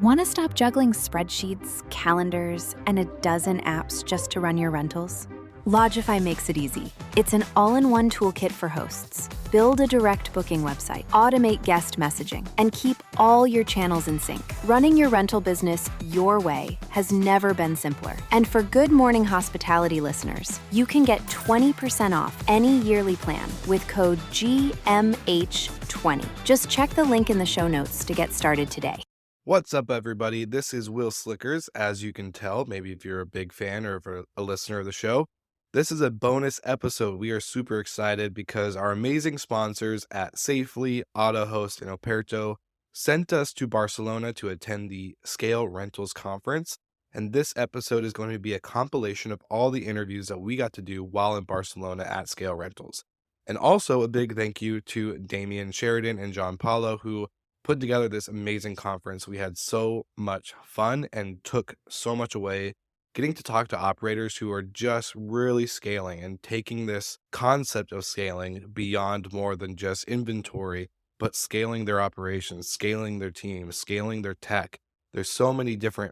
Want to stop juggling spreadsheets, calendars, and a dozen apps just to run your rentals? Logify makes it easy. It's an all-in-one toolkit for hosts. Build a direct booking website, automate guest messaging, and keep all your channels in sync. Running your rental business your way has never been simpler. And for Good Morning Hospitality listeners, you can get 20% off any yearly plan with code GMH20. Just check the link in the show notes to get started today. What's up, everybody? This is Will Slickers. As you can tell, maybe if you're a big fan or if you're a listener of the show, this is a bonus episode. We are super excited because our amazing sponsors at Safely, AutoHost, and Operto sent us to Barcelona to attend the Scale Rentals Conference. And this episode is going to be a compilation of all the interviews that we got to do while in Barcelona at Scale Rentals. And also a big thank you to Damian Sheridan and John Paulo, who put together this amazing conference. We had so much fun and took so much away getting to talk to operators who are just really scaling and taking this concept of scaling beyond more than just inventory, but scaling their operations, scaling their team, scaling their tech. There's so many different,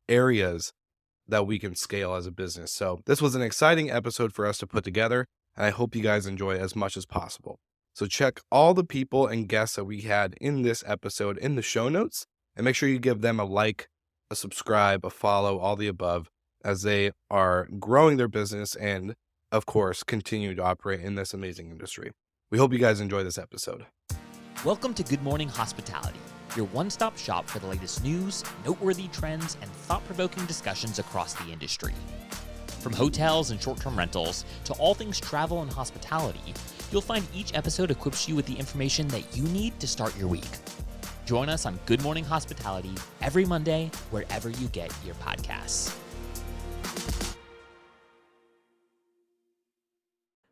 areas that we can scale as a business. So this was an exciting episode for us to put together, and I hope you guys enjoy it as much as possible. So check all the people and guests that we had in this episode in the show notes, and make sure you give them a like, a subscribe, a follow, all the above, as they are growing their business and, of course, continue to operate in this amazing industry. We hope you guys enjoy this episode. Welcome to Good Morning Hospitality, your one-stop shop for the latest news, noteworthy trends, and thought-provoking discussions across the industry. From hotels and short-term rentals to all things travel and hospitality, you'll find each episode equips you with the information that you need to start your week. Join us on Good Morning Hospitality every Monday, wherever you get your podcasts.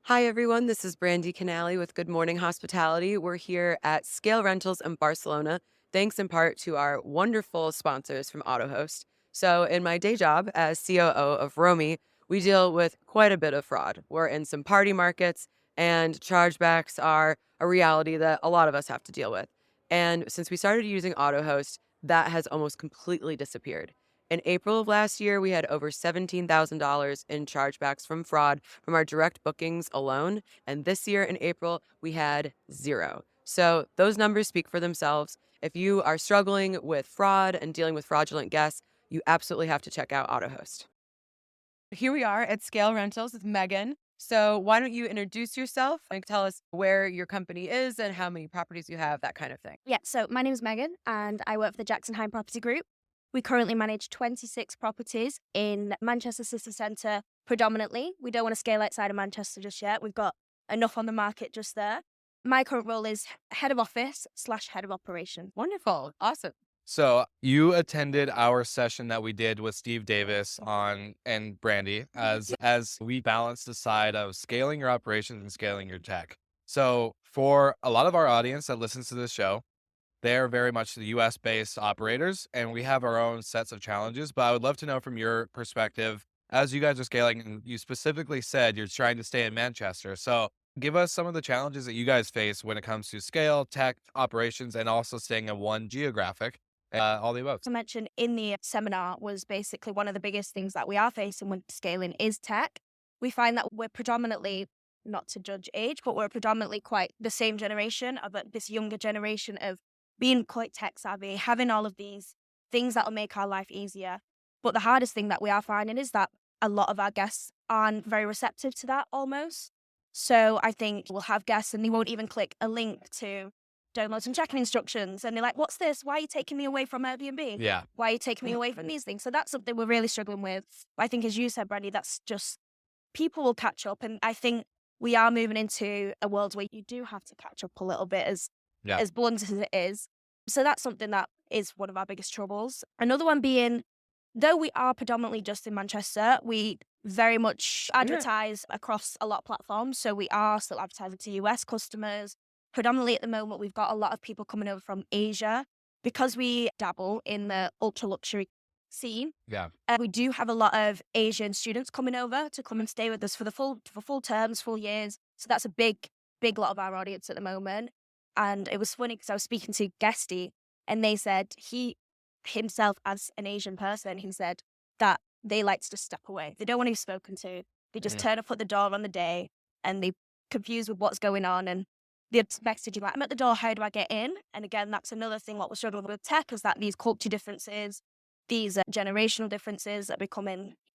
Hi, everyone. This is Brandy Canali with Good Morning Hospitality. We're here at Scale Rentals in Barcelona, thanks in part to our wonderful sponsors from AutoHost. So in my day job as COO of Romy, we deal with quite a bit of fraud. We're in some party markets, and chargebacks are a reality that a lot of us have to deal with. And since we started using AutoHost, that has almost completely disappeared. In April of last year, we had over $17,000 in chargebacks from fraud from our direct bookings alone. And this year in April, we had 0. So those numbers speak for themselves. If you are struggling with fraud and dealing with fraudulent guests, you absolutely have to check out AutoHost. Here we are at Scale Rentals with Megan. So why don't you introduce yourself and tell us where your company is and how many properties you have, that kind of thing. Yeah, so my name is Megan and I work for the Jackson Hine Property Group. We currently manage 26 properties in Manchester City Centre predominantly. We don't want to scale outside of Manchester just yet. We've got enough on the market just there. My current role is head of office / head of operation. Wonderful. Awesome. So you attended our session that we did with Steve Davis and Brandy as we balanced the side of scaling your operations and scaling your tech. So for a lot of our audience that listens to this show, they're very much the US based operators, and we have our own sets of challenges. But I would love to know from your perspective, as you guys are scaling, and you specifically said you're trying to stay in Manchester. So give us some of the challenges that you guys face when it comes to scale, tech, operations, and also staying in one geographic. All the above. I mentioned in the seminar was basically one of the biggest things that we are facing when scaling is tech. We find that we're predominantly, not to judge age, but we're predominantly quite the same generation of this younger generation of being quite tech savvy, having all of these things that will make our life easier. But the hardest thing that we are finding is that a lot of our guests aren't very receptive to that almost. So I think we'll have guests and they won't even click a link to download some check-in instructions. And they're like, what's this? Why are you taking me away from Airbnb? Yeah. Why are you taking me away from these things? So that's something we're really struggling with. But I think, as you said, Brandy, that's just people will catch up. And I think we are moving into a world where you do have to catch up a little bit, as blunt as it is. So that's something that is one of our biggest troubles. Another one being, though we are predominantly just in Manchester, we very much advertise across a lot of platforms. So we are still advertising to US customers. Predominantly at the moment, we've got a lot of people coming over from Asia because we dabble in the ultra luxury scene. Yeah. We do have a lot of Asian students coming over to come and stay with us for full terms, full years. So that's a big lot of our audience at the moment. And it was funny because I was speaking to Guesty and they said he himself as an Asian person, he said that they like to just step away. They don't want to be spoken to. They just turn up at the door on the day and they confused with what's going on, and they message you like, I'm at the door, how do I get in? And again, that's another thing what we're struggling with tech, is that these culture differences, these generational differences that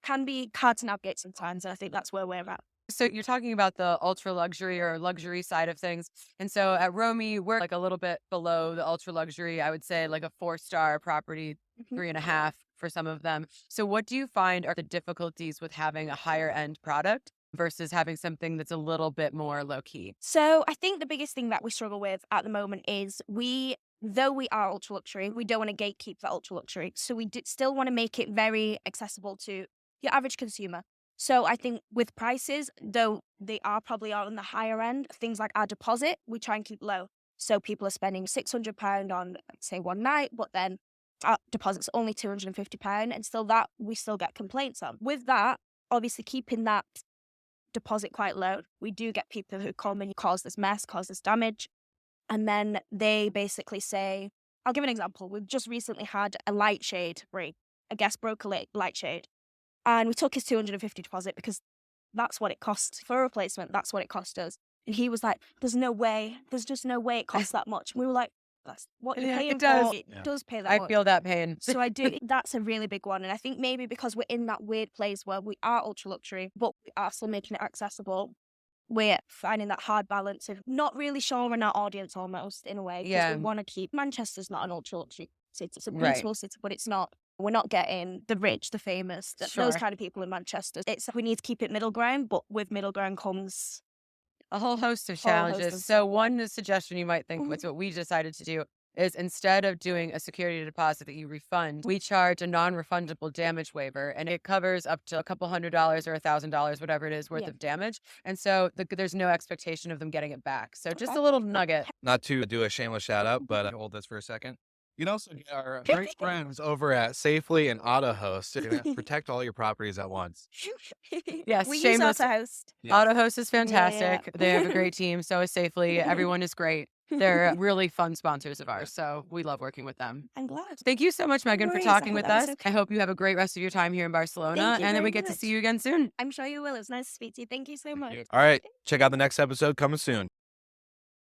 can be hard to navigate sometimes. And I think that's where we're at. So you're talking about the ultra luxury or luxury side of things. And so at Romy, we're like a little bit below the ultra luxury. I would say like a 4-star property, 3.5 for some of them. So what do you find are the difficulties with having a higher end product versus having something that's a little bit more low key? So I think the biggest thing that we struggle with at the moment is though we are ultra luxury, we don't want to gatekeep the ultra luxury. So we still want to make it very accessible to your average consumer. So I think with prices, though they probably are on the higher end, things like our deposit, we try and keep low. So people are spending £600 on, say, one night, but then our deposit's only £250, and still that we still get complaints on. With that, obviously keeping that deposit quite low, we do get people who come and cause this mess, cause this damage, and then they basically say, I'll give an example. We've just recently had a light shade break. A guest broke a light shade. And we took his $250 deposit because that's what it cost for a replacement. That's what it cost us. And he was like, there's just no way it costs that much. We were like, that's what you're paying for. It does pay that much. I feel that pain. So I do. That's a really big one. And I think maybe because we're in that weird place where we are ultra luxury, but we are still making it accessible, we're finding that hard balance of not really showing our audience almost in a way. Because we want to keep, Manchester's not an ultra luxury city. It's a beautiful city, but it's not. We're not getting the rich, the famous, those kind of people in Manchester. We need to keep it middle ground, but with middle ground comes a whole host of challenges. So one suggestion you might think, what's what we decided to do, is instead of doing a security deposit that you refund, we charge a non-refundable damage waiver, and it covers up to a couple $100 or $1,000, whatever it is, worth of damage. And so there's no expectation of them getting it back. So just a little nugget. Not to do a shameless shout out, but hold this for a second. You can also get our great friends over at Safely and AutoHost to protect all your properties at once. Yes, we shameless. use AutoHost. AutoHost is fantastic. They have a great team. So is Safely. Everyone is great. They're really fun sponsors of ours. So we love working with them. I'm glad. Thank you so much, Megan, for talking with us. I hope you have a great rest of your time here in Barcelona, and then we get to see you again soon. I'm sure you will. It's nice to speak to you. Thank you so much. All right. Check out the next episode coming soon.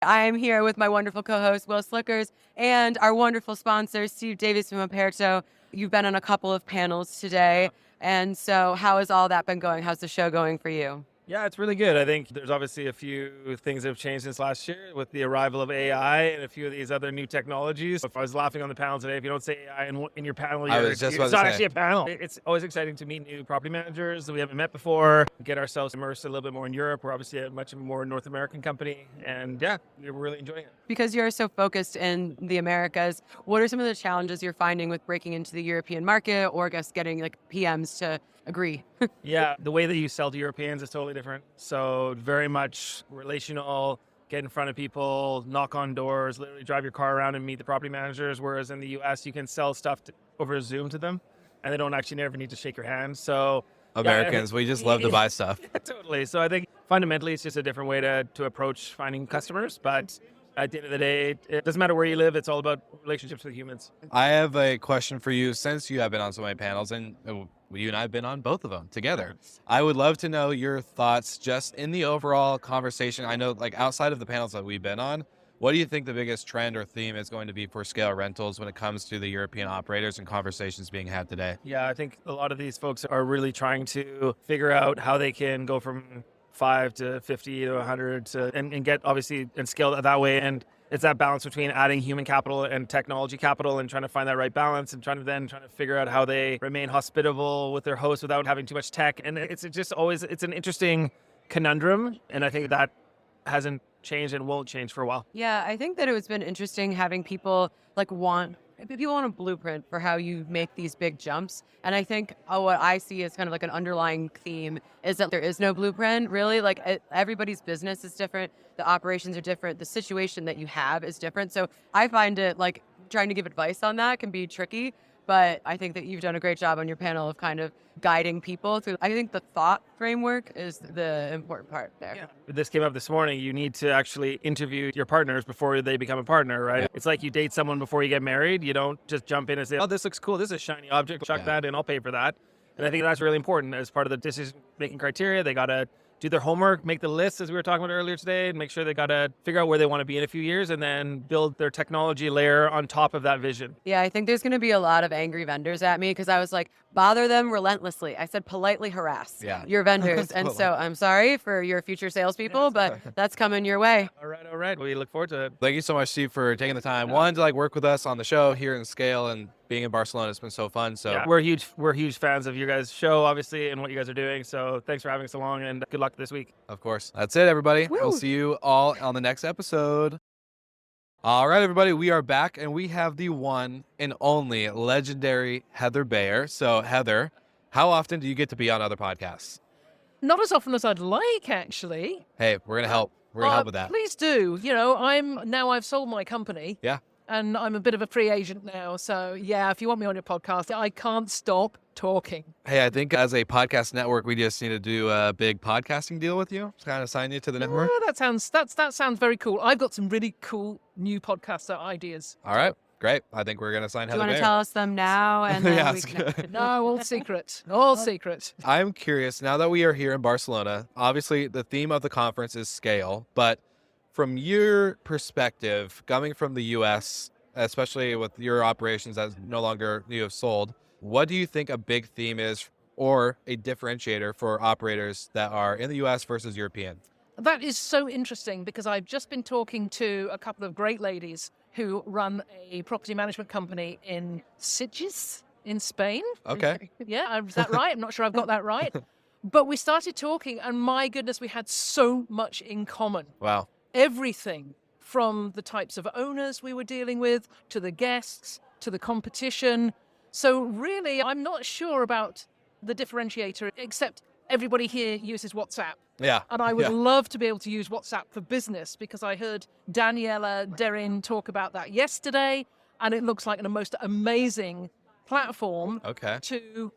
I'm here with my wonderful co-host, Will Slickers, and our wonderful sponsor, Steve Davies from Aperto. You've been on a couple of panels today. And so how has all that been going? How's the show going for you? Yeah, it's really good. I think there's obviously a few things that have changed since last year with the arrival of AI and a few of these other new technologies. If I was laughing on the panel today, if you don't say AI in your panel, it's not actually a panel. It's always exciting to meet new property managers that we haven't met before, get ourselves immersed a little bit more in Europe. We're obviously a much more North American company, and yeah, we're really enjoying it. Because you're so focused in the Americas, what are some of the challenges you're finding with breaking into the European market, or I guess getting like PMs to agree? Yeah, the way that you sell to Europeans is totally different. So very much relational, get in front of people, knock on doors, literally drive your car around and meet the property managers. Whereas in the US, you can sell stuff over Zoom to them and they don't actually never need to shake your hand. So Americans, we just love to buy stuff. Totally. So I think fundamentally it's just a different way to approach finding customers. But at the end of the day, it doesn't matter where you live. It's all about relationships with humans. I have a question for you. Since you have been on so many panels, and you and I have been on both of them together, I would love to know your thoughts just in the overall conversation. I know, like, outside of the panels that we've been on, what do you think the biggest trend or theme is going to be for scale rentals when it comes to the European operators and conversations being had today? Yeah, I think a lot of these folks are really trying to figure out how they can go from 5 to 50 to 100 and get obviously and scale that way. And it's that balance between adding human capital and technology capital and trying to find that right balance and trying to figure out how they remain hospitable with their hosts without having too much tech. And it's an interesting conundrum. And I think that hasn't changed and won't change for a while. Yeah, I think that it's been interesting having people want a blueprint for how you make these big jumps. And I think what I see as kind of like an underlying theme is that there is no blueprint, really. Like everybody's business is different. The operations are different. The situation that you have is different. So I find it like trying to give advice on that can be tricky. But I think that you've done a great job on your panel of kind of guiding people through. I think the thought framework is the important part there. Yeah. This came up this morning. You need to actually interview your partners before they become a partner, right? Yeah. It's like you date someone before you get married. You don't just jump in and say, oh, this looks cool. This is a shiny object. Chuck that in. I'll pay for that. And I think that's really important as part of the decision-making criteria. They got to do their homework, make the list, as we were talking about earlier today, and make sure they got to figure out where they want to be in a few years and then build their technology layer on top of that vision. Yeah, I think there's going to be a lot of angry vendors at me because I was like, bother them relentlessly. I said politely harass your vendors. And so I'm sorry for your future salespeople, but that's coming your way. All right. We look forward to it. Thank you so much, Steve, for taking the time. One, to work with us on the show here in Scale, and being in Barcelona. It's been so fun. So we're huge fans of your guys' show, obviously, and what you guys are doing. So thanks for having us along, and good luck this week. Of course. That's it, everybody. Woo. We'll see you all on the next episode. All right, everybody, we are back, and we have the one and only legendary Heather Bayer. So, Heather, how often do you get to be on other podcasts? Not as often as I'd like, actually. Hey, we're gonna help. We're gonna help with that. Please do. I've sold my company. Yeah. And I'm a bit of a free agent now. So, yeah, if you want me on your podcast, I can't stop talking. Hey, I think as a podcast network, we just need to do a big podcasting deal with you. Just kind of sign you to the network. Oh, that sounds very cool. I've got some really cool new podcaster ideas. All right. Great. I think we're going to sign Do you Heather want to Bayer. tell us them now? And then Yeah, we it's can... good. No, all secret. All secret. I'm curious, now that we are here in Barcelona, obviously the theme of the conference is scale, but from your perspective, coming from the US, especially with your operations that no longer you have sold, what do you think a big theme is or a differentiator for operators that are in the US versus European? That is so interesting because I've just been talking to a couple of great ladies who run a property management company in Sitges in Spain. Okay. Yeah, is that right? I'm not sure I've got that right. But we started talking and my goodness, we had so much in common. Wow. Everything from the types of owners we were dealing with to the guests to the competition. So really, I'm not sure about the differentiator, except everybody here uses WhatsApp. Yeah. And I would love to be able to use WhatsApp for business because I heard Daniela Derin talk about that yesterday, and it looks like a most amazing platform to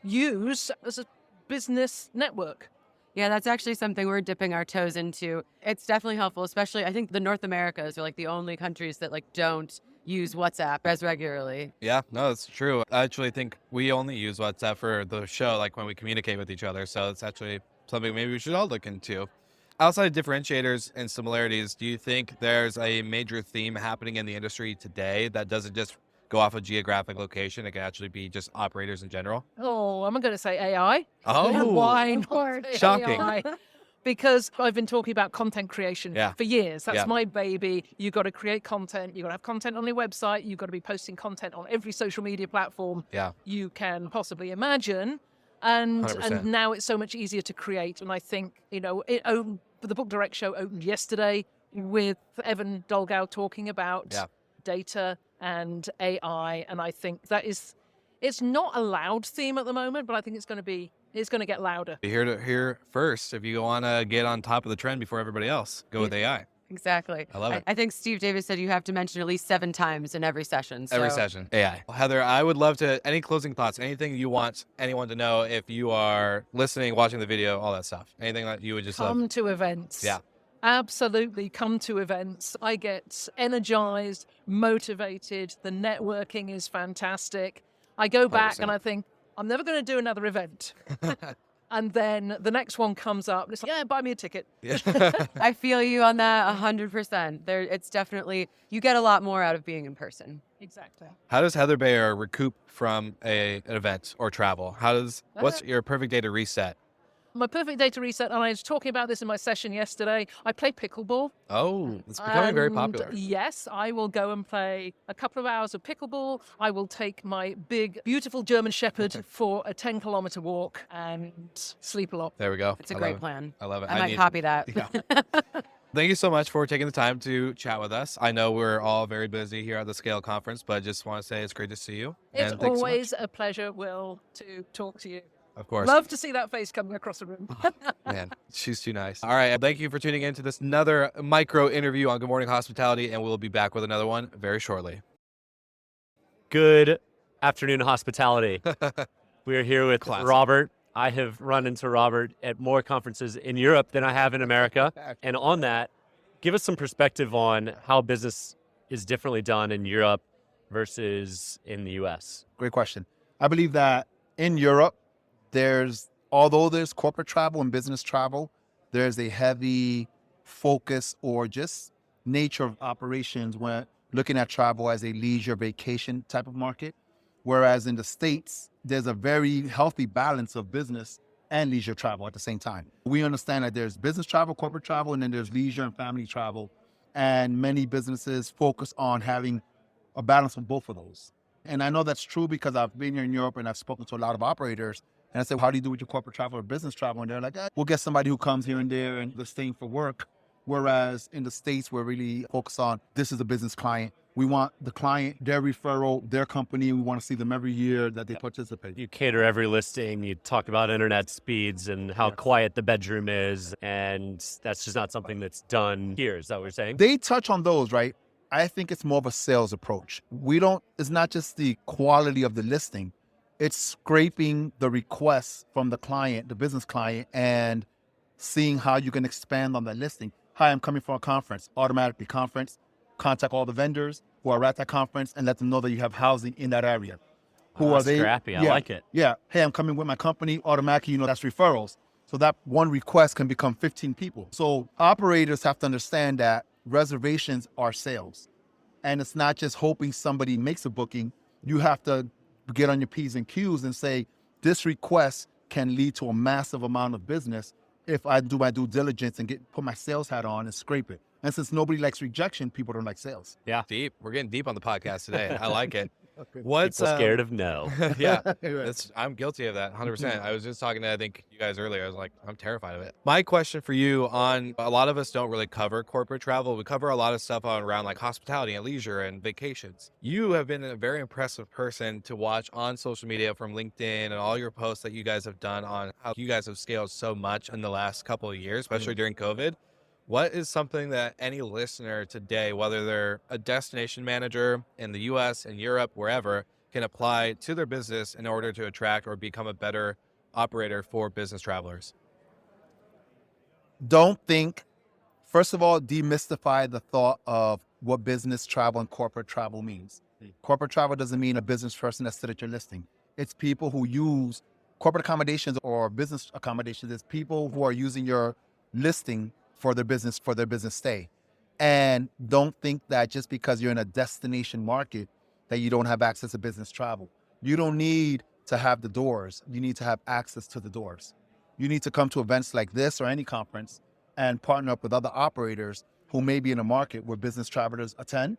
use as a business network. Yeah, that's actually something we're dipping our toes into. It's definitely helpful, especially I think the North Americas are the only countries that don't use WhatsApp as regularly. Yeah, no, that's true. I actually think we only use WhatsApp for the show, when we communicate with each other. So it's actually something maybe we should all look into. Outside of differentiators and similarities, do you think there's a major theme happening in the industry today that doesn't just go off a geographic location? It can actually be just operators in general. Oh, I'm going to say AI. Oh, Why not? Shocking. AI? Because I've been talking about content creation for years. That's my baby. You've got to create content. You've got to have content on your website. You've got to be posting content on every social media platform you can possibly imagine. And 100%. and now it's so much easier to create. And I think, the Book Direct show opened yesterday with Evan Dolgow talking about data and AI. And I think that it's not a loud theme at the moment, but I think it's going to get louder. You're here to hear first. If you want to get on top of the trend before everybody else, go with AI. Exactly. I love it. I think Steve Davis said you have to mention at least 7 times in every session. So. Every session. AI. Well, Heather, I would love to, any closing thoughts, anything you want anyone to know if you are listening, watching the video, all that stuff. Anything that you would just Come love. to events. Yeah. Absolutely come to events. I get energized, motivated. The networking is fantastic. I go back 100%. and I think, I'm never going to do another event. And then the next one comes up and it's like, buy me a ticket. I feel you on that 100%. It's definitely, you get a lot more out of being in person. Exactly. How does Heather Bayer recoup from an event or travel? What's your perfect day to reset? My perfect day to reset, and I was talking about this in my session yesterday, I play pickleball. Oh, it's becoming very popular. Yes, I will go and play a couple of hours of pickleball. I will take my big, beautiful German Shepherd for a 10-kilometer walk and sleep a lot. There we go. It's a great plan. I love it. I might copy that. Yeah. Thank you so much for taking the time to chat with us. I know we're all very busy here at the Scale Conference, but I just want to say it's great to see you. It's And thanks so always much. a pleasure, Will, to talk to you. Of course. Love to see that face coming across the room. Man, she's too nice. All right. Thank you for tuning in to this another micro interview on Good Morning Hospitality, and we'll be back with another one very shortly. Good afternoon hospitality. We are here with Classic. Robert. I have run into Robert at more conferences in Europe than I have in America. And on that, give us some perspective on how business is differently done in Europe versus in the US. Great question. I believe that in Europe, although there's corporate travel and business travel, there's a heavy focus or just nature of operations when looking at travel as a leisure vacation type of market. Whereas in the States, there's a very healthy balance of business and leisure travel at the same time. We understand that there's business travel, corporate travel, and then there's leisure and family travel. And many businesses focus on having a balance of both of those. And I know that's true because I've been here in Europe and I've spoken to a lot of operators. And I said, how do you do with your corporate travel or business travel? And they're like, we'll get somebody who comes here and there and they're staying for work. Whereas in the States, we're really focused on this is a business client. We want the client, their referral, their company. We want to see them every year that they participate. You cater every listing. You talk about internet speeds and how quiet the bedroom is. And that's just not something that's done here. Is that what you're saying? They touch on those, right? I think it's more of a sales approach. It's not just the quality of the listing. It's scraping the requests from the client, the business client, and seeing how you can expand on that listing. Hi, I'm coming for a conference. Automatically conference. Contact all the vendors who are at that conference and let them know that you have housing in that area. Who are they? Scrappy. I like it. Yeah. Hey, I'm coming with my company. Automatically, that's referrals. So that one request can become 15 people. So operators have to understand that reservations are sales. And it's not just hoping somebody makes a booking. You have to get on your P's and Q's and say, this request can lead to a massive amount of business if I do my due diligence and put my sales hat on and scrape it. And since nobody likes rejection, people don't like sales. Yeah. Deep. We're getting deep on the podcast today. I like it. What's people scared of no? Yeah, I'm guilty of that 100%. I was just talking to, I think, you guys earlier. I was like, I'm terrified of it. My question for you on, a lot of us don't really cover corporate travel. We cover a lot of stuff around like hospitality and leisure and vacations. You have been a very impressive person to watch on social media from LinkedIn and all your posts that you guys have done on how you guys have scaled so much in the last couple of years, especially during COVID. What is something that any listener today, whether they're a destination manager in the US and Europe, wherever, can apply to their business in order to attract or become a better operator for business travelers? First of all, demystify the thought of what business travel and corporate travel means. Corporate travel doesn't mean a business person that sit at your listing. It's people who use corporate accommodations or business accommodations. It's people who are using your listing for their business stay. And don't think that just because you're in a destination market that you don't have access to business travel. You don't need to have the doors. You need to have access to the doors. You need to come to events like this or any conference and partner up with other operators who may be in a market where business travelers attend,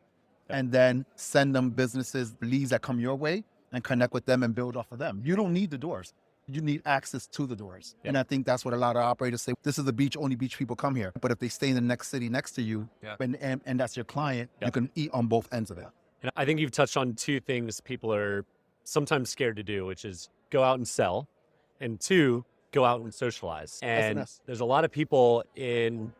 and then send them businesses, leads that come your way, and connect with them and build off of them. You don't need the doors. You need access to the doors. And I think that's what a lot of operators say. This is a beach, only beach people come here. But if they stay in the next city next to you, and that's your client, you can eat on both ends of it. And I think you've touched on two things people are sometimes scared to do, which is go out and sell, and two, go out and socialize. And there's a lot of people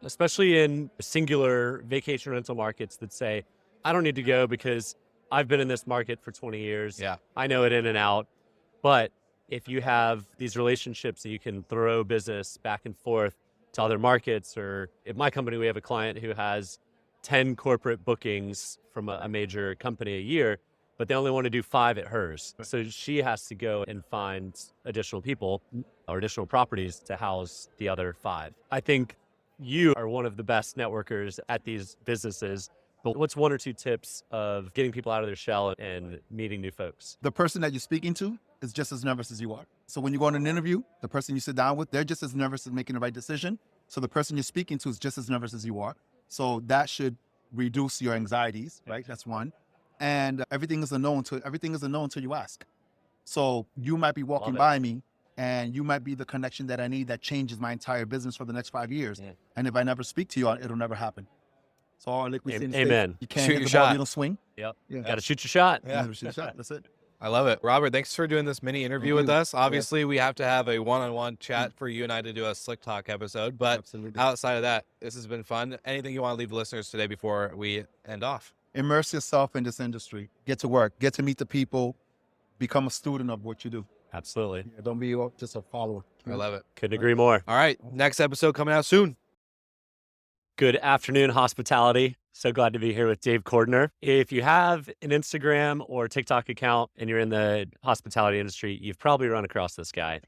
especially in singular vacation rental markets that say, I don't need to go because I've been in this market for 20 years. Yeah. I know it in and out. But if you have these relationships that you can throw business back and forth to other markets, or at my company, we have a client who has 10 corporate bookings from a major company a year, but they only want to do 5 at hers. So she has to go and find additional people or additional properties to house the other 5. I think you are one of the best networkers at these businesses. But what's 1 or 2 tips of getting people out of their shell and meeting new folks? The person that you're speaking to is just as nervous as you are. So when you go on an interview, the person you sit down with, they're just as nervous as making the right decision. So the person you're speaking to is just as nervous as you are. So that should reduce your anxieties, right? That's one. And everything is unknown until you ask. So you might be walking by me and you might be the connection that I need that changes my entire business for the next 5 years. Yeah. And if I never speak to you, it'll never happen. So like we say, amen. You can't shoot hit your the ball, shot. you don't swing. Yep. Got to shoot your shot. Yeah, shoot your shot. That's it. I love it. Robert, thanks for doing this mini interview with us. Obviously, we have to have a one-on-one chat for you and I to do a Slick Talk episode. But outside of that, this has been fun. Anything you want to leave the listeners today before we end off? Immerse yourself in this industry. Get to work. Get to meet the people. become a student of what you do. Absolutely. Yeah, don't be just a follower. I love it. Couldn't agree more. All right. Next episode coming out soon. Good afternoon, hospitality. So glad to be here with Dave Cordner. If you have an Instagram or TikTok account and you're in the hospitality industry, you've probably run across this guy.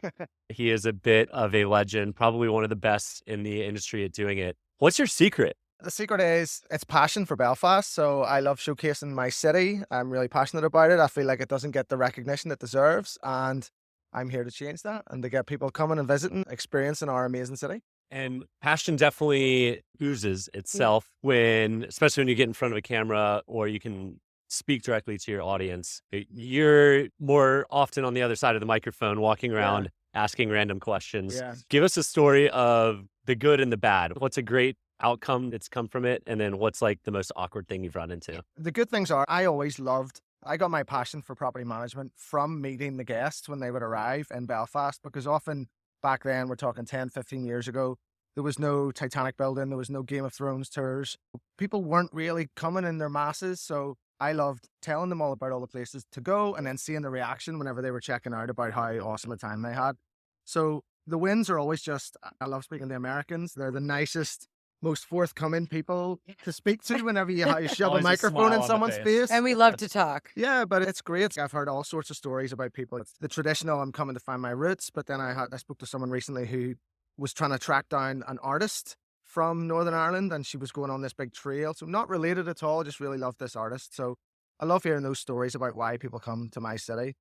He is a bit of a legend, probably one of the best in the industry at doing it. What's your secret? The secret is it's passion for Belfast. So I love showcasing my city. I'm really passionate about it. I feel like it doesn't get the recognition it deserves. And I'm here to change that and to get people coming and visiting, experiencing our amazing city. And passion definitely oozes itself especially when you get in front of a camera or you can speak directly to your audience. You're more often on the other side of the microphone, walking around, asking random questions. Yeah. Give us a story of the good and the bad. What's a great outcome that's come from it? And then what's like the most awkward thing you've run into? The good things are I got my passion for property management from meeting the guests when they would arrive in Belfast, because often back then, we're talking 10, 15 years ago, there was no Titanic building, there was no Game of Thrones tours. People weren't really coming in their masses, so I loved telling them all about all the places to go and then seeing the reaction whenever they were checking out about how awesome a time they had. So the wins are always I love speaking to Americans. They're the nicest, most forthcoming people to speak to whenever you shove a Always a microphone smile in on the someone's face. face. And we love to talk. Yeah, but it's great. I've heard all sorts of stories about people. It's the traditional, I'm coming to find my roots, but then I spoke to someone recently who was trying to track down an artist from Northern Ireland, and she was going on this big trail. So not related at all, just really loved this artist. So I love hearing those stories about why people come to my city.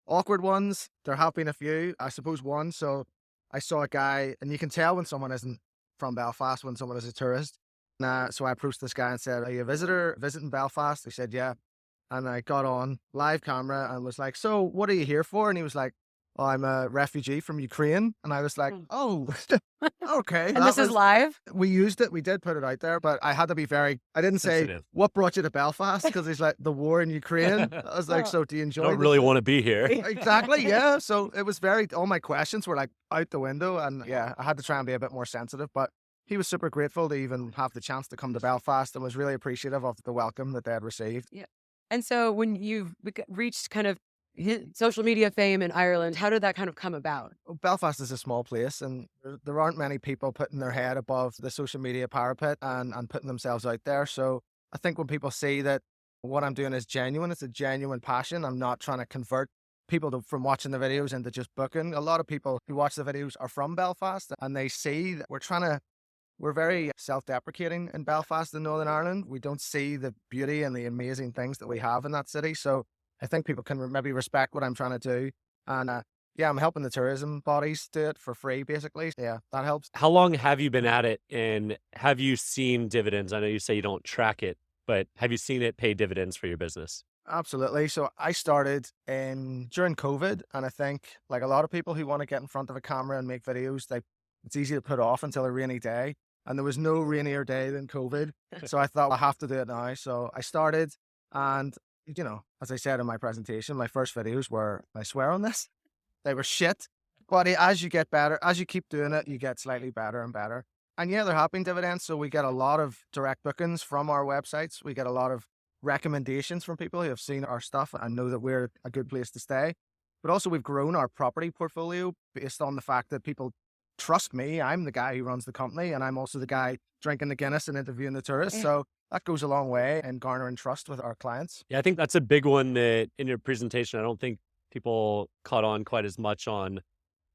Awkward ones, there have been a few. I suppose one, so I saw a guy, and you can tell when someone isn't from Belfast, when someone is a tourist. So I approached this guy and said, "Are you a visitor visiting Belfast?" He said, "Yeah." And I got on live camera and was like, "So what are you here for?" And he was like, "Oh, I'm a refugee from Ukraine." And I was like, "Oh, okay." And this is live? We used it. We did put it out there, but I had to be I didn't say, Sensitive. "What brought you to Belfast?" Because he's like, the war in Ukraine. I was like, "So do you I enjoy don't the really want to be here. Exactly, yeah. So it was all my questions were like out the window, and yeah, I had to try and be a bit more sensitive, but he was super grateful to even have the chance to come to Belfast and was really appreciative of the welcome that they had received. Yeah. And so when you've reached kind of social media fame in Ireland, how did that kind of come about? Belfast is a small place, and there aren't many people putting their head above the social media parapet and putting themselves out there. So I think when people see that what I'm doing is genuine, it's a genuine passion. I'm not trying to convert people from watching the videos into just booking. A lot of people who watch the videos are from Belfast, and they see that we're very self-deprecating in Belfast in Northern Ireland. We don't see the beauty and the amazing things that we have in that city. So I think people can maybe respect what I'm trying to do. And I'm helping the tourism bodies do it for free, basically. Yeah, that helps. How long have you been at it, and have you seen dividends? I know you say you don't track it, but have you seen it pay dividends for your business? Absolutely. So I started during COVID, and I think like a lot of people who want to get in front of a camera and make videos, it's easy to put off until a rainy day. And there was no rainier day than COVID. So I thought I have to do it now. So I started, and as I said in my presentation, my first videos were, I swear on this, they were shit. But as you get better, as you keep doing it, you get slightly better and better. And yeah, there have been dividends. So we get a lot of direct bookings from our websites. We get a lot of recommendations from people who have seen our stuff and know that we're a good place to stay. But also we've grown our property portfolio based on the fact that people trust me. I'm the guy who runs the company, and I'm also the guy drinking the Guinness and interviewing the tourists. So that goes a long way in garnering trust with our clients. Yeah, I think that's a big one that in your presentation, I don't think people caught on quite as much on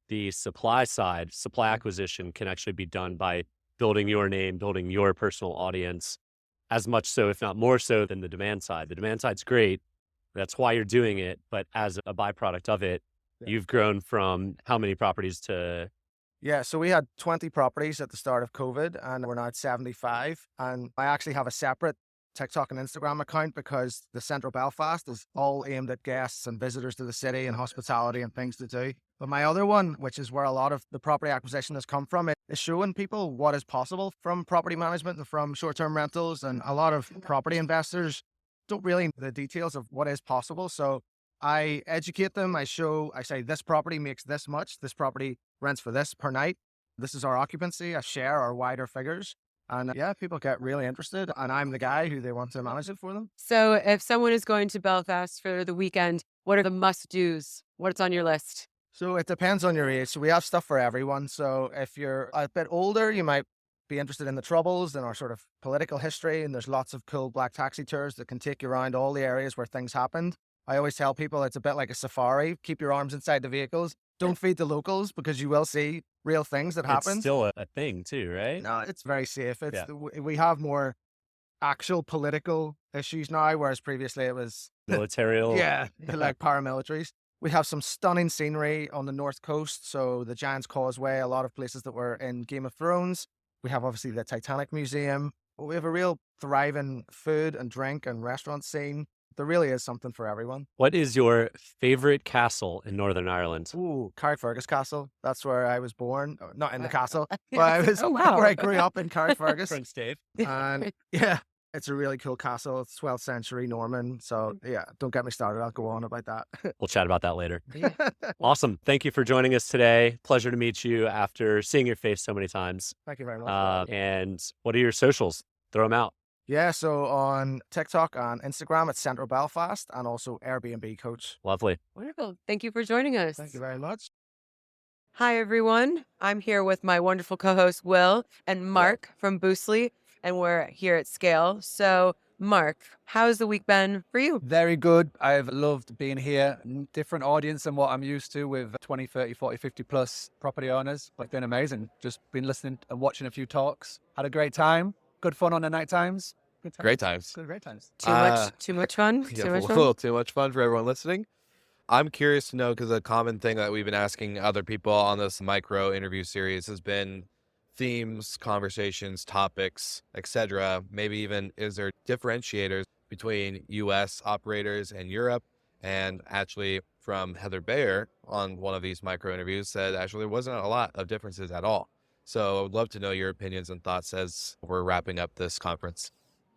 the supply side. Supply acquisition can actually be done by building your name, building your personal audience, as much so, if not more so, than the demand side. The demand side's great. That's why you're doing it. But as a byproduct of it, you've grown from how many properties to... Yeah, so we had 20 properties at the start of COVID, and we're now at 75. And I actually have a separate TikTok and Instagram account because the Central Belfast is all aimed at guests and visitors to the city and hospitality and things to do. But my other one, which is where a lot of the property acquisition has come from, is showing people what is possible from property management and from short-term rentals. And a lot of property investors don't really know the details of what is possible. So I educate them. I say this property makes this much. This property rents for this per night. This is our occupancy. I share our wider figures. And people get really interested. And I'm the guy who they want to manage it for them. So if someone is going to Belfast for the weekend, What are the must-dos? What's on your list? So it depends on your age. So we have stuff for everyone. So if you're a bit older, you might be interested in the Troubles and our sort of political history. And there's lots of cool black taxi tours that can take you around all the areas where things happened. I always tell people it's a bit like a safari. Keep your arms inside the vehicles. Don't feed the locals because you will see real things that happen. It's still a thing too, right? No, it's very safe. We have more actual political issues now, whereas previously it was Military. like paramilitaries. We have some stunning scenery on the north coast. So the Giant's Causeway, a lot of places that were in Game of Thrones. We have obviously the Titanic Museum. We have a real thriving food and drink and restaurant scene. There really is something for everyone. What is your favorite castle in Northern Ireland? Ooh, Carrickfergus Castle. That's where I was born. Not in the castle, but I was Oh, wow. where I grew up in Carrickfergus. Prince Dave. And yeah, it's a really cool castle. It's 12th century Norman. So yeah, don't get me started. I'll go on about that. We'll chat about that later. Awesome. Thank you for joining us today. Pleasure to meet you after seeing your face so many times. Thank you very much. And what are your socials? Throw them out. Yeah, so on TikTok and Instagram, it's Central Belfast and also Airbnb Coach. Lovely. Wonderful. Thank you for joining us. Thank you very much. Hi, everyone. I'm here with my wonderful co-host, Will and Mark from Boostly, and we're here at Scale. So, Mark, how's the week been for you? Very good. I've loved being here. Different audience than what I'm used to with 20, 30, 40, 50 plus property owners. It's been amazing. Just been listening and watching a few talks. Had a great time. Good fun on the night times. Good times. Great times. Great times. Too much fun? Yeah, Too much a fun? little too much fun for everyone listening. I'm curious to know, because a common thing that we've been asking other people on this micro interview series has been themes, conversations, topics, etc. Maybe even is there differentiators between U.S. operators and Europe? And actually, from Heather Bayer on one of these micro interviews, said actually there wasn't a lot of differences at all. So I would love to know your opinions and thoughts as we're wrapping up this conference.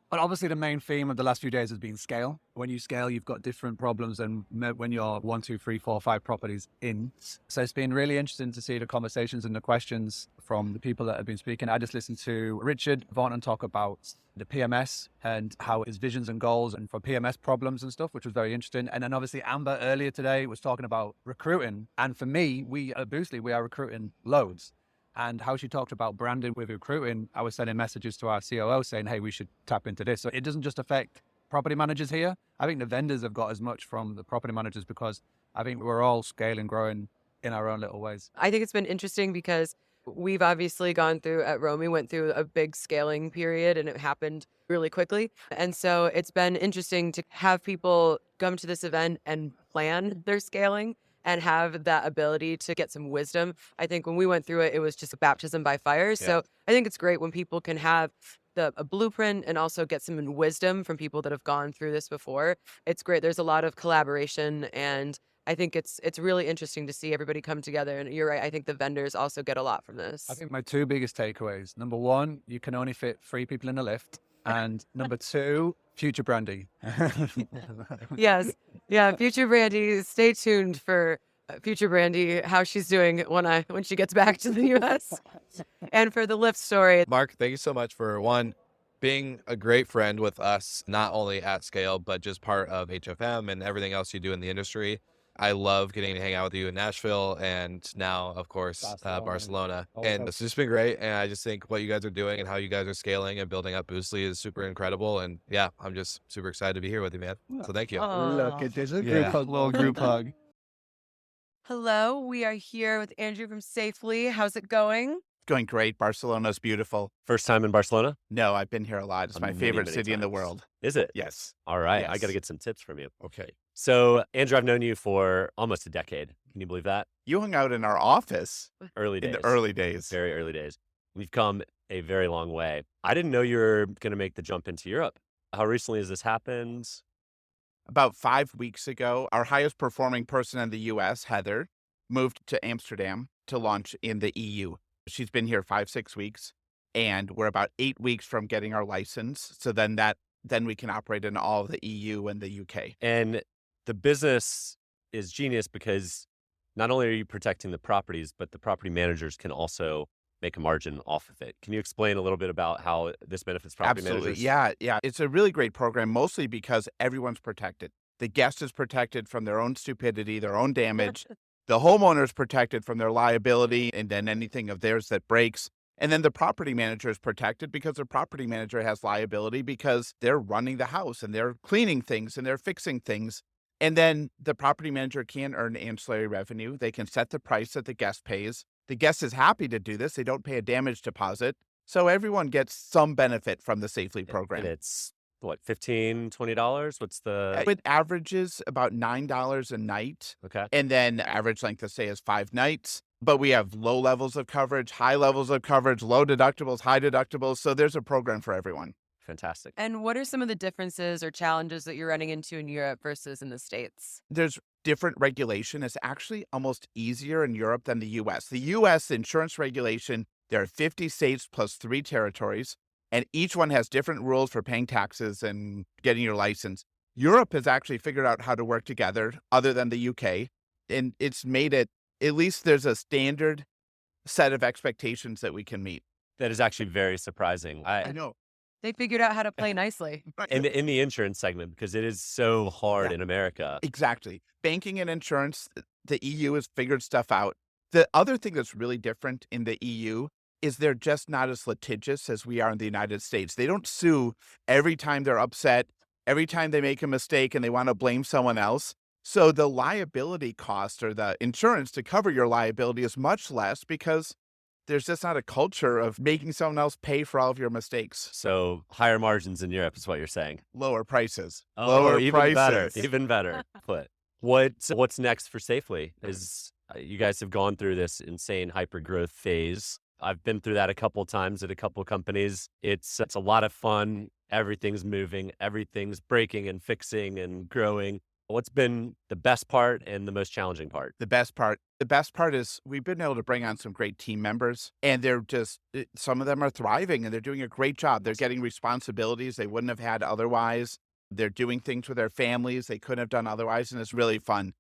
But obviously the main theme of the last few days has been scale. When you scale, you've got different problems than when you're 1, 2, 3, 4, 5 properties in. So it's been really interesting to see the conversations and the questions from the people that have been speaking. I just listened to Richard Vaughan talk about the PMS and how his visions and goals and for PMS problems and stuff, which was very interesting. And then obviously Amber earlier today was talking about recruiting. And for me, we at Boostly, we are recruiting loads. And how she talked about branding with recruiting, I was sending messages to our COO saying, hey, we should tap into this. So it doesn't just affect property managers here. I think the vendors have got as much from the property managers because I think we're all scaling, growing in our own little ways. I think it's been interesting because we've obviously gone through, at Romy, went through a big scaling period and it happened really quickly. And so it's been interesting to have people come to this event and plan their scaling and have that ability to get some wisdom. I think when we went through it, it was just a baptism by fire. So I think it's great when people can have a blueprint and also get some wisdom from people that have gone through this before. It's great. There's a lot of collaboration, and I think it's really interesting to see everybody come together. And you're right. I think the vendors also get a lot from this. I think my two biggest takeaways. Number one, you can only fit 3 people in a lift. And number 2, future Brandy. Yes. Yeah. Future Brandy. Stay tuned for future Brandy, how she's doing when she gets back to the U.S. And for the Lyft story. Mark, thank you so much for being a great friend with us, not only at Scale, but just part of HFM and everything else you do in the industry. I love getting to hang out with you in Nashville and now, of course, Barcelona. And it's just been great. And I just think what you guys are doing and how you guys are scaling and building up Boostly is super incredible. And yeah, I'm just super excited to be here with you, man. So thank you. Look at this. Little group hug. Hello, we are here with Andrew from Safely. How's it going? Going great. Barcelona's beautiful. First time in Barcelona? No, I've been here a lot. It's my favorite city in the world. Is it? Yes. All right. Yes. I got to get some tips from you. Okay. So, Andrew, I've known you for almost a decade. Can you believe that? You hung out in our office Early days. in the early days. Very early days. We've come a very long way. I didn't know you were going to make the jump into Europe. How recently has this happened? About 5 weeks ago, our highest performing person in the U.S., Heather, moved to Amsterdam to launch in the EU. She's been here 5-6 weeks, and we're about 8 weeks from getting our license. So then we can operate in all of the EU and the UK. And the business is genius because not only are you protecting the properties, but the property managers can also make a margin off of it. Can you explain a little bit about how this benefits property Absolutely. managers? Yeah. It's a really great program, mostly because everyone's protected. The guest is protected from their own stupidity, their own damage. The homeowner is protected from their liability and then anything of theirs that breaks. And then the property manager is protected because the property manager has liability because they're running the house and they're cleaning things and they're fixing things. And then the property manager can earn ancillary revenue. They can set the price that the guest pays. The guest is happy to do this. They don't pay a damage deposit. So everyone gets some benefit from the Safely program. And it's what, $15, $20? What's the... It averages about $9 a night. Okay. And then average length of stay is 5 nights. But we have low levels of coverage, high levels of coverage, low deductibles, high deductibles. So there's a program for everyone. Fantastic. And what are some of the differences or challenges that you're running into in Europe versus in the States? There's different regulation. It's actually almost easier in Europe than the U.S. The U.S. insurance regulation, there are 50 states plus 3 territories, and each one has different rules for paying taxes and getting your license. Europe has actually figured out how to work together other than the UK, and it's made it, at least there's a standard set of expectations that we can meet. That is actually very surprising. I know. They figured out how to play nicely. In the insurance segment, because it is so hard in America. Exactly. Banking and insurance, the EU has figured stuff out. The other thing that's really different in the EU is they're just not as litigious as we are in the United States. They don't sue every time they're upset, every time they make a mistake and they want to blame someone else. So the liability cost or the insurance to cover your liability is much less because there's just not a culture of making someone else pay for all of your mistakes. So higher margins in Europe is what you're saying. Lower prices. Oh, Lower even prices. better. Even better. But what's next for Safely? Is you guys have gone through this insane hyper growth phase. I've been through that a couple of times at a couple of companies. It's a lot of fun. Everything's moving. Everything's breaking and fixing and growing. What's been the best part and the most challenging part? The best part is we've been able to bring on some great team members, and they're just, some of them are thriving and they're doing a great job. They're getting responsibilities they wouldn't have had otherwise. They're doing things with their families they couldn't have done otherwise, and it's really fun.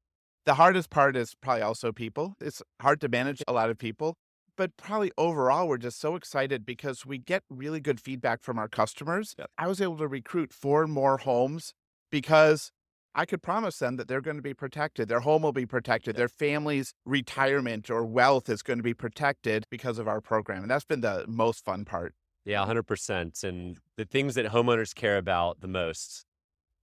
The hardest part is probably also people. It's hard to manage a lot of people, but probably overall, we're just so excited because we get really good feedback from our customers. Yep. I was able to recruit 4 more homes because I could promise them that they're going to be protected. Their home will be protected. Their family's retirement or wealth is going to be protected because of our program. And that's been the most fun part. Yeah, 100%. And the things that homeowners care about the most,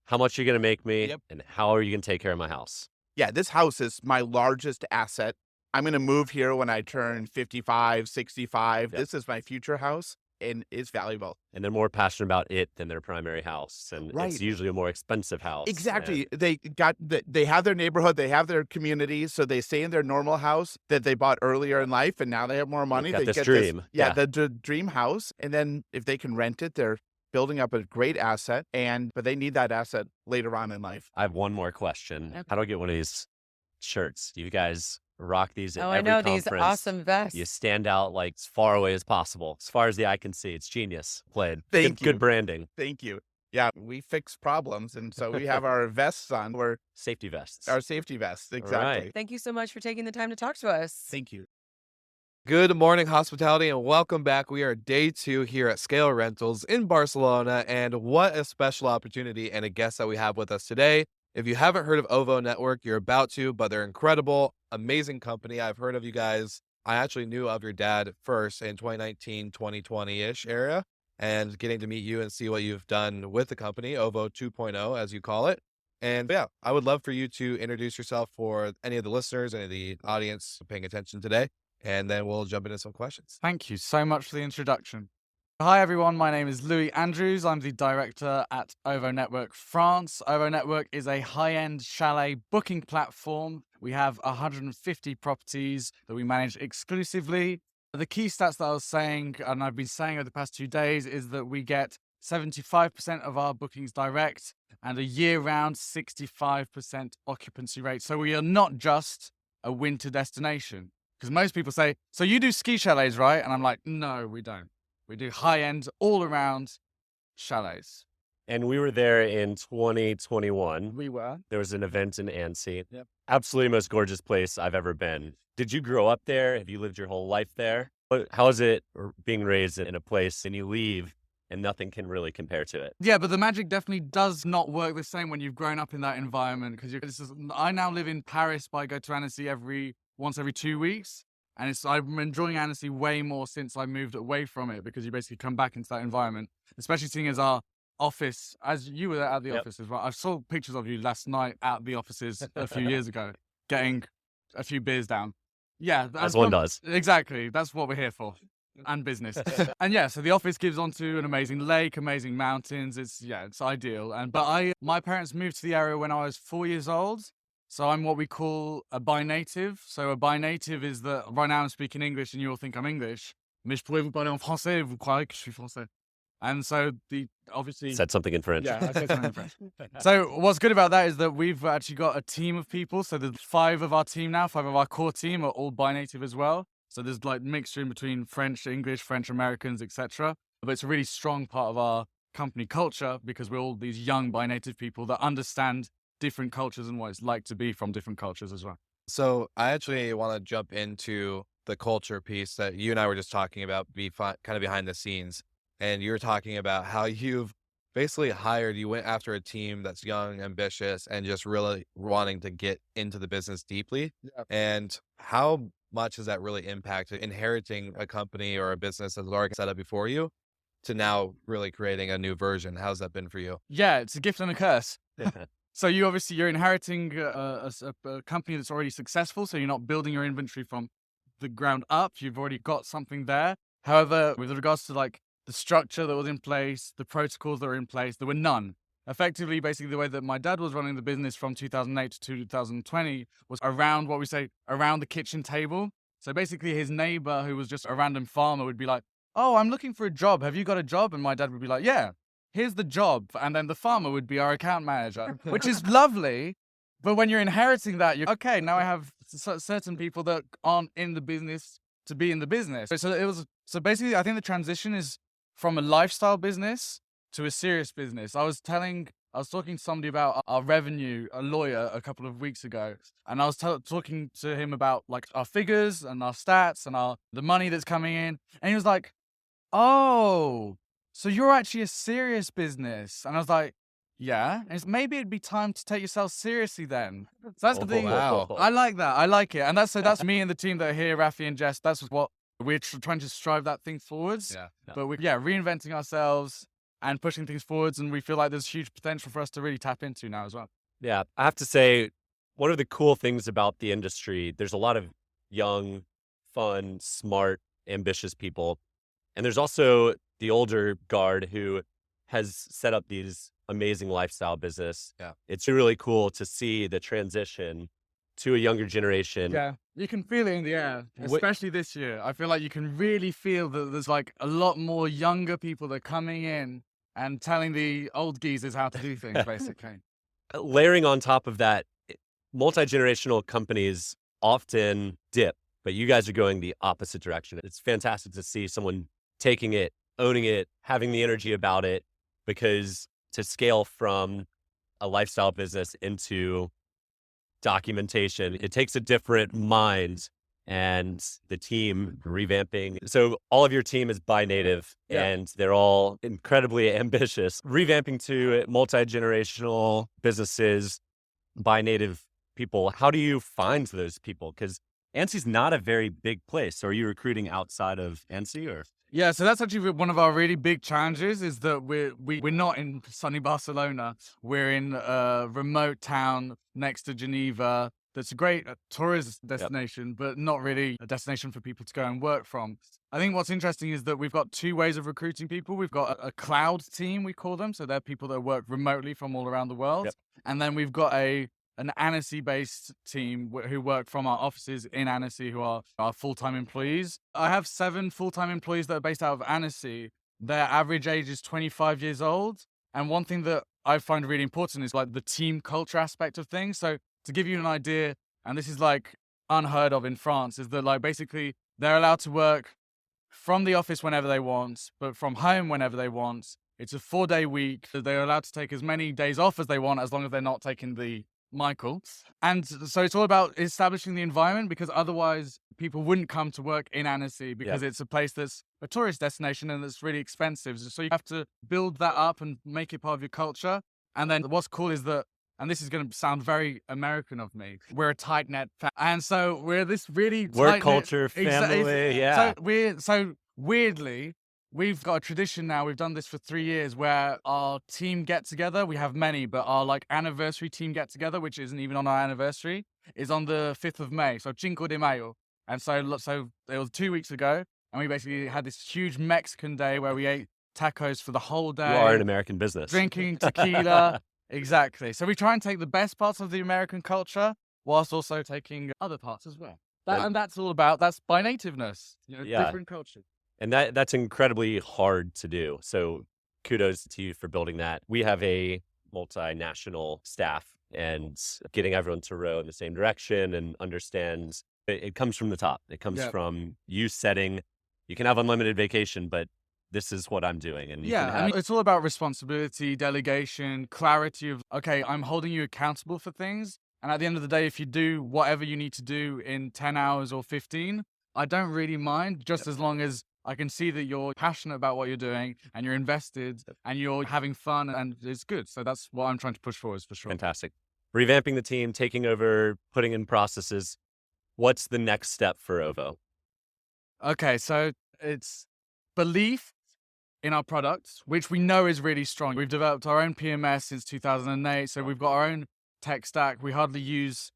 how much you're going to make me and how are you going to take care of my house? Yeah, this house is my largest asset. I'm going to move here when I turn 55, 65. Yep. This is my future house. And it's valuable. And they're more passionate about it than their primary house. And it's usually a more expensive house. Exactly. They have their neighborhood, they have their community, so they stay in their normal house that they bought earlier in life, and now they have more money. They get this dream. The dream house. And then if they can rent it, they're building up a great asset, but they need that asset later on in life. I have one more question. Okay. How do I get one of these shirts? You guys rock these at Oh, every I know conference. these awesome vests. You stand out like as far away as possible, as far as the eye can see. It's genius. Played. Thank you. Good branding. Thank you. Yeah, we fix problems, and so we have our vests on. We're safety vests. Our safety vests, exactly. Right. Thank you so much for taking the time to talk to us. Thank you. Good morning, hospitality, and welcome back. We are day 2 here at Scale Rentals in Barcelona, and what a special opportunity and a guest that we have with us today. If you haven't heard of OVO Network, you're about to, but they're incredible, amazing company. I've heard of you guys. I actually knew of your dad first in 2019, 2020-ish area, and getting to meet you and see what you've done with the company, OVO 2.0, as you call it. And yeah, I would love for you to introduce yourself for any of the listeners, any of the audience paying attention today, and then we'll jump into some questions. Thank you so much for the introduction. Hi everyone, my name is Louis Andrews. I'm the director at OVO Network France. OVO Network is a high-end chalet booking platform. We have 150 properties that we manage exclusively. The key stats that I was saying, and I've been saying over the past 2 days, is that we get 75% of our bookings direct and a year-round 65% occupancy rate. So we are not just a winter destination. Because most people say, so you do ski chalets, right? And I'm like, no, we don't. We do high-end, all-around chalets. And we were there in 2021. We were. There was an event in Annecy. Yep. Absolutely most gorgeous place I've ever been. Did you grow up there? Have you lived your whole life there? How is it being raised in a place and you leave and nothing can really compare to it. Yeah, but the magic definitely does not work the same when you've grown up in that environment. Because I now live in Paris, but I go to Annecy once every 2 weeks. And I'm enjoying Annecy way more since I moved away from it, because you basically come back into that environment, especially seeing as our office, as you were at the office as well. I saw pictures of you last night at the offices a few years ago, getting a few beers down. Yeah. As one does. Exactly. That's what we're here for. And business. And yeah, so the office gives onto an amazing lake, amazing mountains. It's ideal. But my parents moved to the area when I was 4 years old. So I'm what we call a bi-native. So a bi-native is that right now I'm speaking English and you all think I'm English. Mais je pourrais vous parler en français, vous croirez que je suis français. And so obviously Said something in French. Yeah, I said something in French. So what's good about that is that we've actually got a team of people. So there's 5 of our team now, 5 of our core team are all bi-native as well. So there's like mixture in between French, English, French Americans, etc. But it's a really strong part of our company culture because we're all these young bi-native people that understand different cultures and what it's like to be from different cultures as well. So I actually want to jump into the culture piece that you and I were just talking about, kind of behind the scenes. And you were talking about how you've basically you went after a team that's young, ambitious, and just really wanting to get into the business deeply. Yeah. And how much has that really impacted inheriting a company or a business that's already set up before you to now really creating a new version? How's that been for you? Yeah, it's a gift and a curse. So you're inheriting a company that's already successful. So you're not building your inventory from the ground up. You've already got something there. However, with regards to like the structure that was in place, the protocols that were in place, there were none. Effectively, basically the way that my dad was running the business from 2008 to 2020 was around around the kitchen table. So basically his neighbor, who was just a random farmer, would be like, "Oh, I'm looking for a job. Have you got a job?" And my dad would be like, "Yeah, here's the job." And then the farmer would be our account manager, which is lovely. But when you're inheriting that, you're okay. Now I have certain people that aren't in the business to be in the business. So basically, I think the transition is from a lifestyle business to a serious business. I was talking to somebody about our revenue, a lawyer, a couple of weeks ago, and I was talking to him about like our figures and our stats and the money that's coming in, and he was like, "Oh, so you're actually a serious business?" And I was like, "Yeah." And maybe it'd be time to take yourself seriously then. So that's the thing. Wow. I like that. I like it, and that's me and the team that are here, Rafi and Jess. That's what we're trying to strive that thing forwards. Yeah. But we're reinventing ourselves and pushing things forwards, and we feel like there's huge potential for us to really tap into now as well. Yeah, I have to say, one of the cool things about the industry, there's a lot of young, fun, smart, ambitious people. And there's also the older guard who has set up these amazing lifestyle business. Yeah. It's really cool to see the transition to a younger generation. Yeah, you can feel it in the air, especially this year. I feel like you can really feel that there's like a lot more younger people that are coming in and telling the old geezers how to do things, basically. Layering on top of that, multi-generational companies often dip, but you guys are going the opposite direction. It's fantastic to see someone taking it, owning it, having the energy about it, because to scale from a lifestyle business into documentation, it takes a different mind, and the team revamping. So all of your team is bi-native, and they're all incredibly ambitious. Revamping to multi-generational businesses, bi-native people. How do you find those people? Because Annecy's not a very big place. So are you recruiting outside of Annecy or? Yeah, so that's actually one of our really big challenges is that we're not in sunny Barcelona. We're in a remote town next to Geneva. That's a great tourist destination, but not really a destination for people to go and work from. I think what's interesting is that we've got 2 ways of recruiting people. We've got a cloud team, we call them. So they're people that work remotely from all around the world. And then we've got an Annecy-based team who work from our offices in Annecy, who are our full-time employees. I have 7 full-time employees that are based out of Annecy. Their average age is 25 years old. And one thing that I find really important is like the team culture aspect of things. So to give you an idea, and this is like unheard of in France, is that like basically they're allowed to work from the office whenever they want, but from home whenever they want. It's a 4-day week. They're allowed to take as many days off as they want, as long as they're not taking the Michael. And so it's all about establishing the environment, because otherwise people wouldn't come to work in Annecy because it's a place that's a tourist destination and it's really expensive. So you have to build that up and make it part of your culture. And then what's cool is that, and this is going to sound very American of me, we're a tight-knit and so we're this really work culture, family, So weirdly, we've got a tradition now. We've done this for 3 years where our team get together. We have many, but our like anniversary team get together, which isn't even on our anniversary, is on the 5th of May. So Cinco de Mayo. And so it was 2 weeks ago. And we basically had this huge Mexican day where we ate tacos for the whole day. You are an American business. Drinking tequila. Exactly. So we try and take the best parts of the American culture whilst also taking other parts as well. And that's all about, that's by nativeness, different culture. And that's incredibly hard to do. So kudos to you for building that. We have a multinational staff, and getting everyone to row in the same direction and understand it comes from the top. It comes from you setting, you can have unlimited vacation, but this is what I'm doing. And it's all about responsibility, delegation, clarity of, okay, I'm holding you accountable for things. And at the end of the day, if you do whatever you need to do in 10 hours or 15, I don't really mind, just as long as I can see that you're passionate about what you're doing and you're invested and you're having fun and it's good. So that's what I'm trying to push for, is for sure. Fantastic. Revamping the team, taking over, putting in processes. What's the next step for OVO? Okay, so it's belief in our products, which we know is really strong. We've developed our own PMS since 2008. So we've got our own tech stack. We hardly use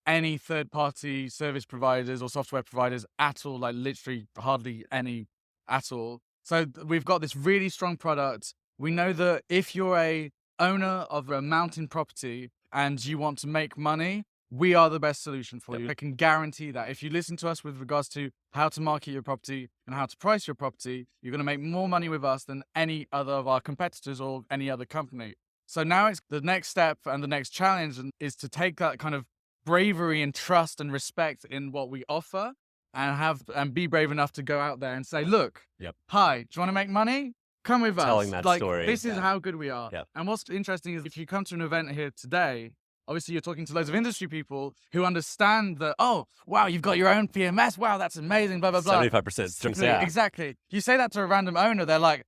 any third-party service providers or software providers at all, like literally hardly any at all. So we've got this really strong product. We know that if you're a owner of a mountain property and you want to make money, we are the best solution for you. I can guarantee that if you listen to us with regards to how to market your property and how to price your property, you're going to make more money with us than any other of our competitors or any other company. So now it's the next step and the next challenge is to take that kind of bravery and trust and respect in what we offer and be brave enough to go out there and say, look, hi, do you want to make money? Come with us. Telling that story. This is how good we are. And what's interesting is if you come to an event here today, obviously you're talking to loads of industry people who understand that, oh, wow, you've got your own PMS. Wow, that's amazing, blah, blah, blah. 75%. Exactly. You say that to a random owner, they're like,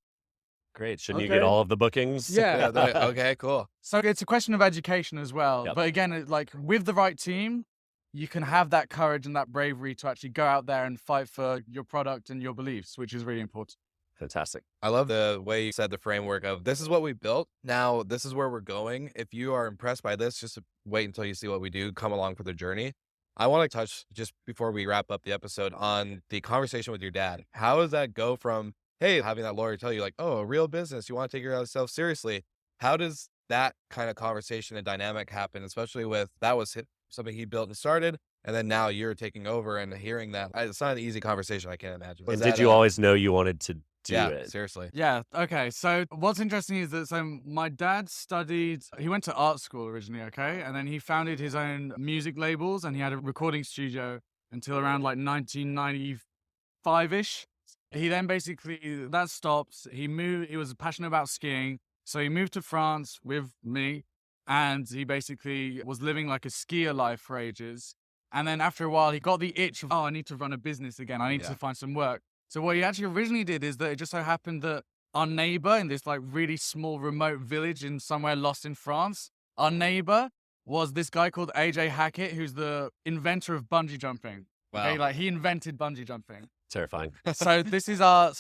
great. Shouldn't you get all of the bookings? Yeah. Okay, cool. So it's a question of education as well. But again, with the right team, you can have that courage and that bravery to actually go out there and fight for your product and your beliefs, which is really important. Fantastic. I love the way you said the framework of this is what we built. Now, this is where we're going. If you are impressed by this, just wait until you see what we do. Come along for the journey. I want to touch, just before we wrap up the episode, on the conversation with your dad. How does that go from, hey, having that lawyer tell you like, oh, a real business, you want to take yourself seriously. How does that kind of conversation and dynamic happen, especially with that was something he built and started, and then now you're taking over and hearing that? It's not an easy conversation, I can't imagine. And did you always know you wanted to do it? Seriously. Yeah. Okay. So what's interesting is that my dad he went to art school originally, okay? And then he founded his own music labels and he had a recording studio until around like 1995-ish. He then basically, that stopped. He was passionate about skiing. So he moved to France with me and he basically was living like a skier life for ages. And then after a while, he got the itch of, I need to run a business again. I need to find some work. So what he actually originally did is that it just so happened that our neighbor in this like really small remote village in somewhere lost in France, our neighbor was this guy called AJ Hackett, who's the inventor of bungee jumping. Wow. Okay, like he invented bungee jumping. Terrifying. So this is our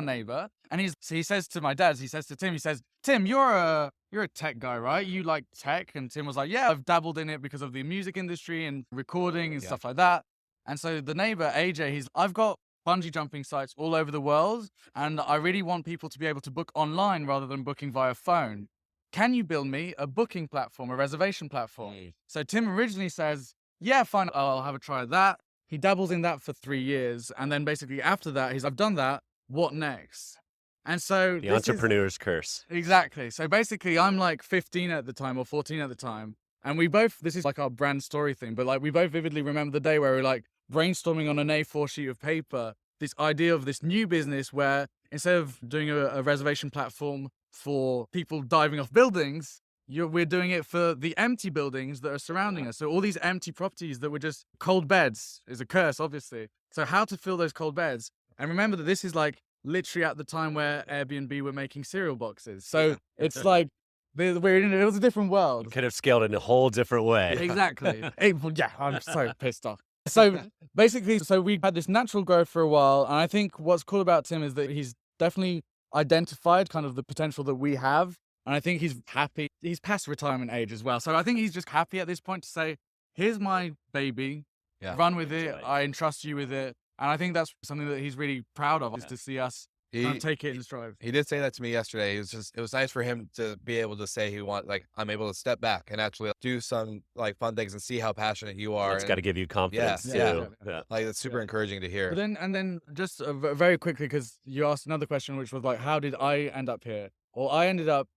neighbor, and he says to my dad, he says to Tim, Tim, you're a tech guy, right? You like tech? And Tim was like, yeah, I've dabbled in it because of the music industry and recording and stuff like that. And so the neighbor AJ, I've got bungee jumping sites all over the world, and I really want people to be able to book online rather than booking via phone. Can you build me a booking platform, a reservation platform? So Tim originally says, yeah, fine, I'll have a try at that. He dabbles in that for 3 years, and then basically after that, I've done that, what next? And so the entrepreneur's curse. Exactly. So basically I'm like 15 at the time or 14 at the time, and this is like our brand story thing, but like we both vividly remember the day where we're like brainstorming on an A4 sheet of paper, this idea of this new business where instead of doing a reservation platform for people diving off buildings, we're doing it for the empty buildings that are surrounding us. So all these empty properties that were just cold beds is a curse, obviously. So how to fill those cold beds? And remember that this is like literally at the time where Airbnb were making cereal boxes. So it's like it was a different world. Could have scaled in a whole different way. Exactly. I'm so pissed off. So basically, we had this natural growth for a while. And I think what's cool about Tim is that he's definitely identified kind of the potential that we have. And I think he's happy. He's past retirement age as well. So I think he's just happy at this point to say, here's my baby, run with it. I entrust you with it. And I think that's something that he's really proud of, is to see us take it in stride. He did say that to me yesterday. It was nice for him to be able to say I'm able to step back and actually do some like fun things and see how passionate you are. It's got to give you confidence too. Yeah. Like it's super encouraging to hear. But then just very quickly, because you asked another question, which was like, how did I end up here? Well, I ended up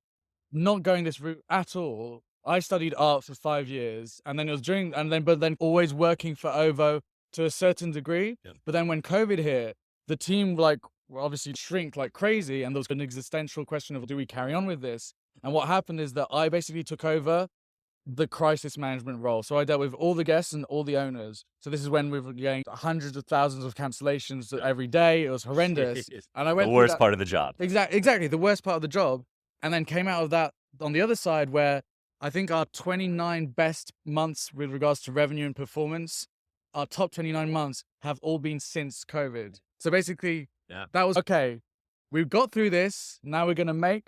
not going this route at all. I studied art for 5 years, and then it was but then always working for OVO to a certain degree. Yeah. But then when COVID hit, the team obviously shrink like crazy, and there was an existential question of, do we carry on with this? And what happened is that I basically took over the crisis management role. So I dealt with all the guests and all the owners. So this is when we were getting hundreds of thousands of cancellations every day. It was horrendous. And I went the worst part of the job. Exactly, the worst part of the job. And then came out of that on the other side, where I think our 29 best months with regards to revenue and performance, our top 29 months have all been since COVID. So basically, that was okay. We've got through this. Now we're going to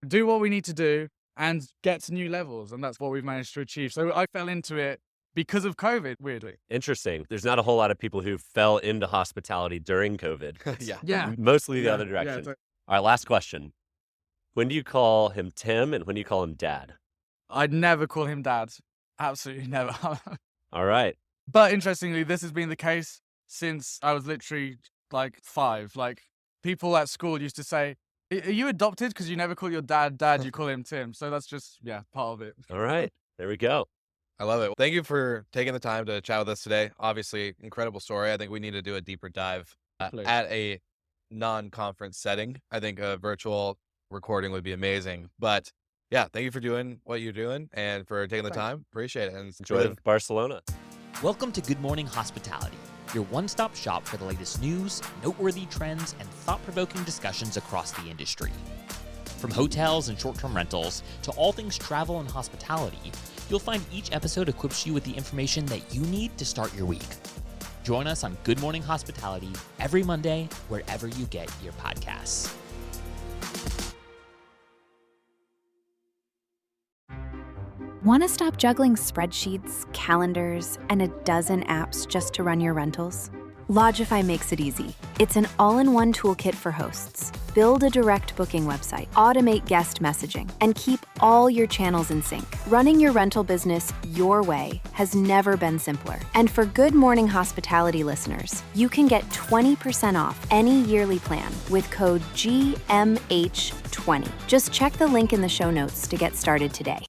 do what we need to do and get to new levels. And that's what we've managed to achieve. So I fell into it because of COVID, weirdly. Interesting. There's not a whole lot of people who fell into hospitality during COVID. Yeah. Mostly the other direction. Yeah, all right, last question. When do you call him Tim and when do you call him Dad? I'd never call him Dad. Absolutely never. All right. But interestingly, this has been the case since I was literally 5. Like, people at school used to say, are you adopted? Because you never call your dad, you call him Tim. So that's just, part of it. All right. There we go. I love it. Thank you for taking the time to chat with us today. Obviously, incredible story. I think we need to do a deeper dive at a non-conference setting. I think a virtual recording would be amazing. But thank you for doing what you're doing and for taking the time. Appreciate it. And enjoy Barcelona. Welcome to Good Morning Hospitality, your one-stop shop for the latest news, noteworthy trends, and thought-provoking discussions across the industry. From hotels and short-term rentals to all things travel and hospitality, you'll find each episode equips you with the information that you need to start your week. Join us on Good Morning Hospitality every Monday, wherever you get your podcasts. Want to stop juggling spreadsheets, calendars, and a dozen apps just to run your rentals? Logify makes it easy. It's an all-in-one toolkit for hosts. Build a direct booking website, automate guest messaging, and keep all your channels in sync. Running your rental business your way has never been simpler. And for Good Morning Hospitality listeners, you can get 20% off any yearly plan with code GMH20. Just check the link in the show notes to get started today.